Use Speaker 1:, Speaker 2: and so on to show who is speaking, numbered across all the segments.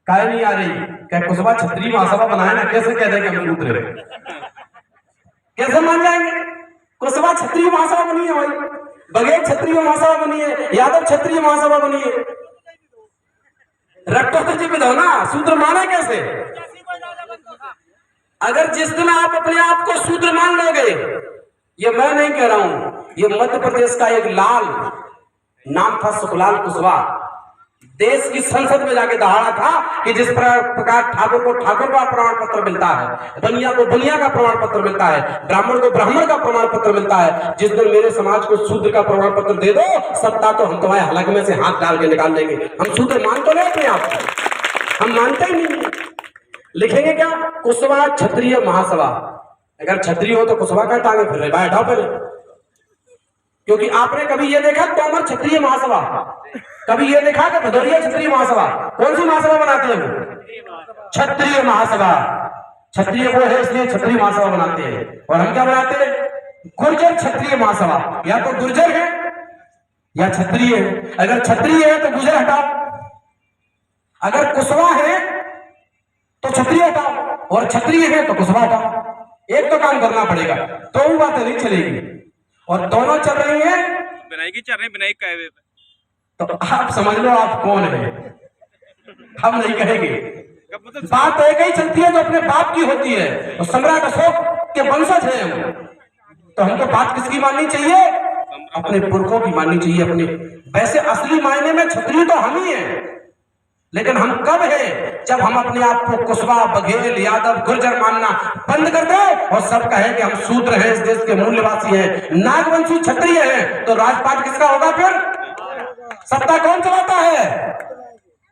Speaker 1: काय नहीं आ रही? क्या कुशवा क्षत्रिय महासभा बनाए ना, कैसे कह देंगे हम शूद्र? कैसे मान जाएंगे? कुशवा क्षत्रिय महासभा बनी है भाई, बघेल क्षत्रिय महासभा बनी है, यादव क्षत्रिय महासभा बनी है। रक्तोत्तर जी विधो ना, शूद्र माना कैसे? अगर जिस दिन आप अपने आप को शूद्र मान लोगे, ये मैं नहीं कह रहा हूं, ये मध्य प्रदेश का एक लाल, नाम था सुखलाल कुशवाहा, देश की संसद में जाके दहाड़ा था कि जिस प्रकार ठाकुर को ठाकुर का प्रमाण पत्र मिलता है, बनिया को बनिया का प्रमाण पत्र मिलता है, ब्राह्मण को ब्राह्मण का प्रमाण पत्र मिलता है, जिस दिन मेरे समाज को शूद्र का प्रमाण पत्र दे दो, सत्ता तो हम तुम्हारे हलक में से हाथ डाल के निकाल देंगे। हम शूद्र मान तो नहीं अपने आप, हम मानते ही नहीं। लिखेंगे क्या? कुशवा क्षत्रिय महासभा। अगर क्षत्रिय हो तो कुशवा का टांगे फिर रहे, बैठा पहले, क्योंकि आपने कभी ये देखा तोमर क्षत्रिय महासभा, कभी ये देखा कि भदौरिया क्षत्रिय महासभा? कौन सी महासभा बनाते हैं वो? क्षत्रिय महासभा। क्षत्रिय वो है इसलिए क्षत्रिय महासभा बनाते हैं। और हम क्या बनाते हैं? गुर्जर क्षत्रिय महासभा। या तो गुर्जर है या क्षत्रिय है। अगर क्षत्रिय है तो गुर्जर हटाओ, अगर कुशवा है तो क्षत्रिय हटाओ, और क्षत्रिय है तो कुशवा हटाओ। एक तो काम करना पड़ेगा, दो बातें नहीं चलेगी, और दोनों चल रही है,
Speaker 2: विनायकी चल रही, विनायक का है।
Speaker 1: तो आप समझ लो आप कौन है, हम नहीं कहेंगे। बात एक ही चलती है जो अपने बाप की होती है, और सम्राट अशोक के वंशज हैं हम, तो हमको बात किसकी माननी चाहिए? अपने पुरखों की माननी चाहिए अपने। वैसे असली मायने में क्षत्रिय तो हम ही हैं, लेकिन हम कब है? जब हम अपने आप को कुशवा, बघेल, यादव, गुर्जर मानना बंद कर दे और सब कहे कि हम शूद्र हैं, इस देश के मूल निवासी हैं, नागवंशी क्षत्रिय हैं, तो राजपाट किसका होगा फिर? सत्ता कौन चलाता है?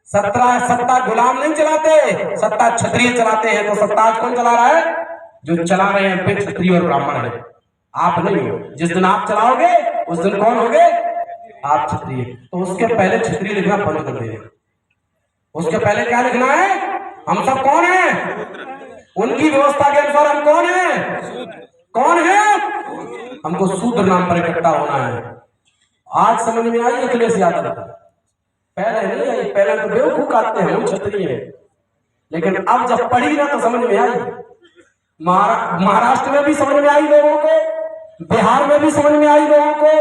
Speaker 1: सत्ता गुलाम नहीं चलाते, सत्ता क्षत्रिय चलाते हैं। तो सत्ता आज कौन चला रहा है? जो चला रहे हैं वे क्षत्रिय और ब्राह्मण है, आप नहीं हो। जिस दिन आप चलाओगे उस दिन कौन होगे? आप क्षत्रिय। तो उसके पहले क्षत्रिय लिखना बंद कर देंगे। उसके पहले क्या लिखना है? हम सब कौन हैं? उनकी व्यवस्था के अनुसार हम कौन हैं? कौन है? हमको शूद्र नाम पर इकट्ठा होना है। आज समझ में आई अखिलेश यादव? पहले नहीं आई, पहले तो बेवकूफ काटते हैं हम क्षत्रिय हैं, लेकिन अब जब पढ़ी ना तो समझ में आई। महाराष्ट्र में भी समझ में आई लोगों को, बिहार में भी समझ में आई लोगों को,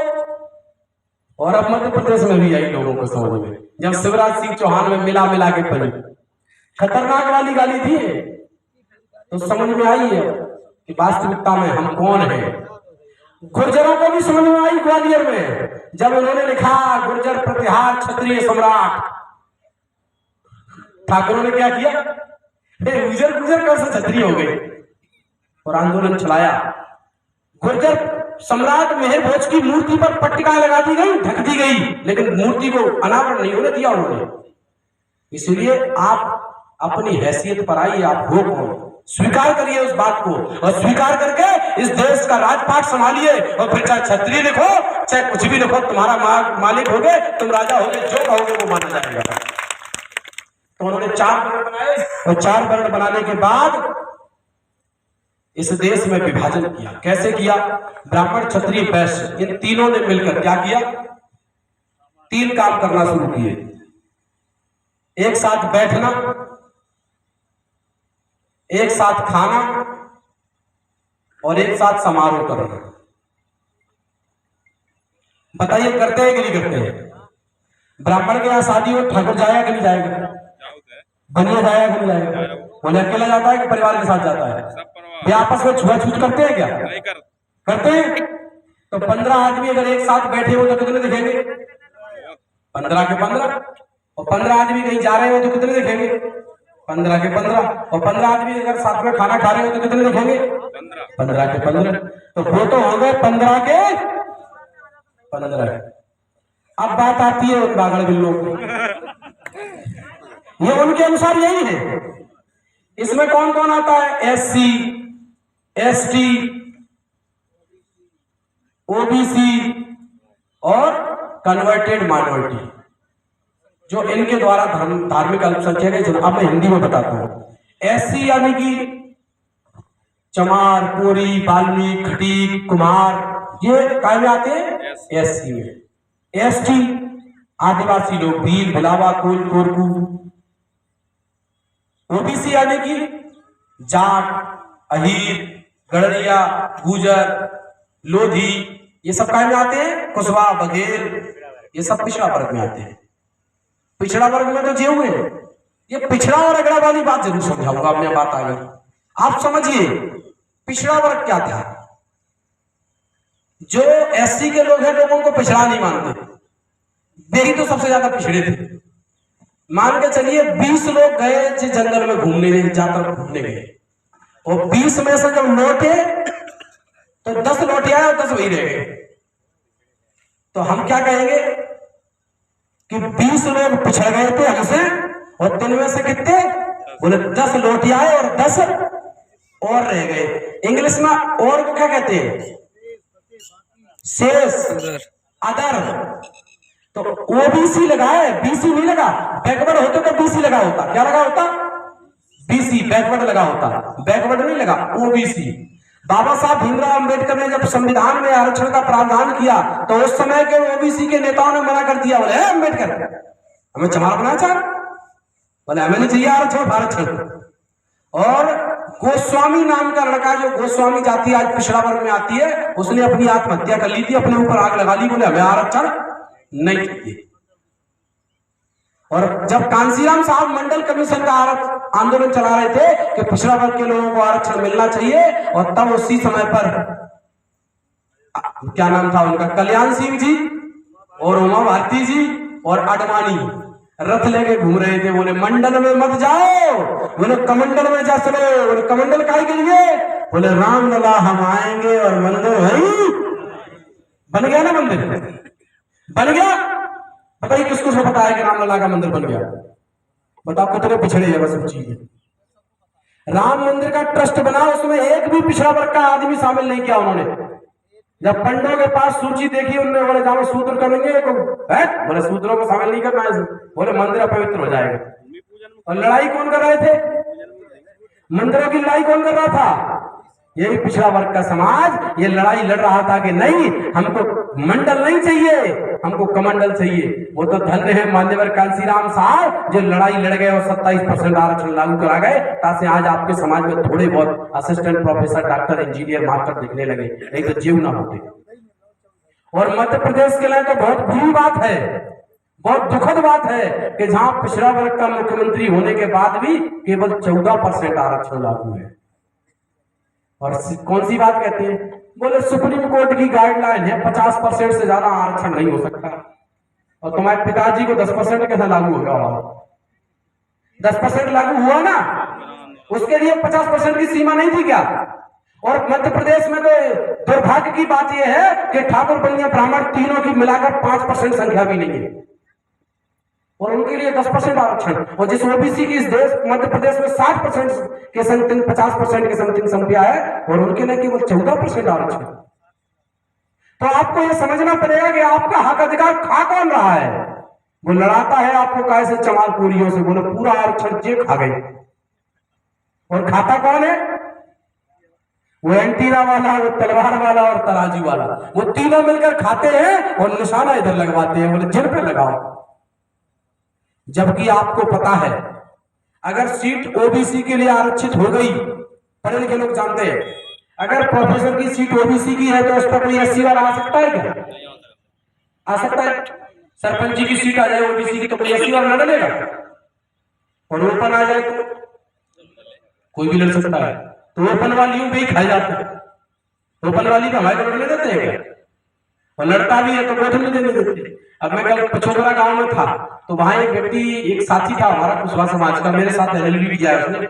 Speaker 1: और अब मध्य प्रदेश में भी आई लोगों को समझ में। जब शिवराज सिंह चौहान में मिला के पढ़ी, खतरनाक वाली गाली थी, तो समझ में आई है कि वास्तविकता में हम कौन हैं। गुर्जरों को भी समझ में आई ग्वालियर में, जब उन्होंने लिखा गुर्जर प्रतिहार क्षत्रिय सम्राट। ठाकुरों ने क्या किया? गुर्जर गुर्जर कैसे क्षत्रिय हो गए, और आंदोलन चलाया। गुर्जर सम्राट मेहर भोज की मूर्ति पर पट्टिकाएं लगा दी गई, ढक दी गई, लेकिन मूर्ति को अनावरण नहीं होने दिया उन्होंने। इसलिए आप अपनी हैसियत पर आइए, आप हो कौन, स्वीकार करिए उस बात को, और स्वीकार करके इस देश का राजपाट संभालिए। और फिर चाहे क्षत्रिय लिखो चाहे कुछ भी लिखो, तुम्हारा मालिक होगे, तुम राजा होगे, जो कहोगे वो माना जाएगा। तो उन्होंने 4 वर्ण बनाए, और 4 वर्ण बनाने के बाद इस देश में विभाजन किया। कैसे किया? ब्राह्मण, क्षत्रिय, वैश्य, इन तीनों ने मिलकर क्या किया? 3 काम करना शुरू किए। एक साथ बैठना, एक साथ खाना, और एक साथ समारोह करना। बताइए करते हैं कि नहीं करते हैं? ब्राह्मण के यहाँ शादी हो, ठाकुर जाएगा कि नहीं जाएगा? बनिया जाएगा कि नहीं जाएगा? बोले अकेला जाता है कि परिवार के साथ जाता है? वे आपस में छुआछूत करते हैं क्या? करते हैं। तो 15 आदमी अगर एक साथ बैठे हो तो कितने दिखेंगे? 15 के 15। और 15 आदमी कहीं जा रहे हो तो कितने दिखेंगे? 15 के 15। और 15 आदमी अगर साथ में खाना खा रहे हो तो कितने दिखेंगे? 15 के 15। तो वो तो हो गए 15 के 15। अब बात आती है उन बागड़ बिल्लों की, ये उनके अनुसार यही है। इसमें कौन कौन आता है? SC, ST, OBC और कन्वर्टेड माइनॉरिटी, जो इनके द्वारा धार्मिक अल्पसंख्यक है। अब मैं हिंदी में बताता हूं। SC यानी कि चमार, कोरी, वाल्मीकि, खटीक, कुमार, ये काय में आते हैं? SC में। ST आदिवासी लोग, भील, भुलावा, कोल, कोरकू, ओबीसी यानी कि जाट, अहीर, गड़रिया, गुजर, लोधी, ये सब काय में आते हैं? कुशवाहा, बघेल, ये सब पिछड़ा वर्ग में आते हैं। पिछड़ा वर्ग में तो जे हुए हैं। ये पिछड़ा और अगड़ा वाली बात जरूर समझाऊंगा, अब मैं बात आ गई। आप समझिए पिछड़ा वर्ग क्या था। जो एससी के लोग हैं, लोग उनको पिछड़ा नहीं मानते, वे ही तो सबसे ज्यादा पिछड़े थे। मान के चलिए 20 लोग गए जो जंगल में घूमने, यात्रा घूमने गए, और 20 में से जब लौटे तो 10 लौटे आए और 10 वही रह गए। तो हम क्या कहेंगे कि 20 लोग पिछड़ गए थे हमसे, और 3 में से कितने? बोले 10 लौटे आए और 10 और रह गए। इंग्लिश में और को क्या कहते हैं? शेष, अदर। तो ओबीसी लगा है, बीसी नहीं लगा। बैकवर्ड होते तो बीसी लगा होता। क्या लगा होता? बीसी, बैकवर्ड लगा होता। बैकवर्ड नहीं लगा, ओबीसी। बाबा साहब भीमराव अंबेडकर ने जब संविधान में आरक्षण का प्रावधान किया तो उस समय के ओबीसी के नेताओं ने मना कर दिया। बोले अंबेडकर हमें चमार बनाना चाह, बोले हमें नहीं चाहिए आरक्षण, आरक्षण। और गोस्वामी नाम का लड़का, जो गोस्वामी जाति आज पिछड़ा वर्ग में आती है, उसने अपनी आत्महत्या कर ली थी, अपने ऊपर आग लगा ली। बोले हमें आरक्षण नहीं चाहिए। और जब कांसीराम साहब मंडल कमीशन का आंदोलन चला रहे थे कि पिछड़ा वर्ग के लोगों को आरक्षण मिलना चाहिए, और तब उसी समय पर क्या नाम था उनका, कल्याण सिंह जी और उमा भारती जी और अडवाणी रथ लेके घूम रहे थे। बोले मंडल में मत जाओ, बोले कमंडल में जा चलो। बोले कमंडल काहे के लिए? बोले राम लला हम आएंगे और मंदिर वही बन गया ना। मंदिर बन गया। बताइए किसको से पता है कि राम लला का मंदिर बन गया? बताओ कितने पिछड़े हैं बस चीज। राम मंदिर का ट्रस्ट बना, उसमें एक भी पिछड़ा वर्ग का आदमी शामिल नहीं किया उन्होंने। जब पंडों के पास सूची देखी उन्होंने, बोले जाओ सूत्र करेंगे, बोले सूत्रों को शामिल नहीं करना है, बोले मंदिर अपवित्र हो जाएगा। और लड़ाई कौन कर रहे थे? मंदिरों की लड़ाई कौन कर रहा था? यही पिछड़ा वर्ग का समाज ये लड़ाई लड़ रहा था कि नहीं, हमको मंडल नहीं चाहिए, हमको कमंडल चाहिए। वो तो धन्य है मान्यवर कांसीराम साहब जो लड़ाई लड़ गए और 27% आरक्षण लागू करा गए, ताकि आज आपके समाज में थोड़े बहुत assistant professor, doctor, engineer, master दिखने लगे, नहीं तो जीव ना होते। और मध्य प्रदेश के लिए तो बहुत बुरी बात है, बहुत दुखद बात है कि जहां पिछड़ा वर्ग का मुख्यमंत्री होने के बाद भी केवल 14% आरक्षण लागू है। और कौन सी बात कहते हैं? बोले सुप्रीम कोर्ट की गाइडलाइन है 50% से ज्यादा आरक्षण नहीं हो सकता। और तुम्हारे पिताजी को 10% कैसा लागू होगा? 10% लागू हुआ ना, उसके लिए 50% की सीमा नहीं थी क्या? और मध्य प्रदेश में तो दुर्भाग्य की बात यह है कि ठाकुर, बनिया, ब्राह्मण तीनों की मिलाकर 5% संख्या भी नहीं है, और उनके लिए 10% आरक्षण। और जिस ओबीसी की इस देश मध्य प्रदेश में 60% के समथिंग, 50% के समथिंग संख्या है, और उनके लिए केवल 14% आरक्षण। तो आपको यह समझना पड़ेगा कि आपका हक अधिकार खा कौन रहा है। वो लड़ाता है आपको कैसे चमारपुरियों से, बोले पूरा आरक्षण जे खा गए। और खाता कौन है? वो एंटीना वाला, वो तलवार वाला और तराजू वाला, वो तीनों मिलकर खाते हैं और निशाना इधर लगवाते हैं, बोले जिन पे लगाओ। जबकि आपको पता है अगर सीट ओबीसी के लिए आरक्षित हो गई, पढ़े लिखे लोग जानते हैं, अगर प्रोफेसर की सीट ओबीसी की है तो उस पर कोई एससी वाला आ सकता है क्या? आ सकता है? सरपंच जी की सीट आ जाए ओबीसी की तो कोई एससी वाला लड़ लेगा? और ओपन आ जाए तो कोई भी लड़ सकता है। तो ओपन वाली भी खाई जाते हैं, ओपन वाली का हमारे को लड़ने देते हैं क्या? और लड़ता भी है तो वोट नहीं देने देते। अब मैं कल पिछोकरा गांव में था, तो वहां एक व्यक्ति, एक साथी था हमारा कुशवाहा समाज का, मेरे साथ एलएलबी भी किया उसने।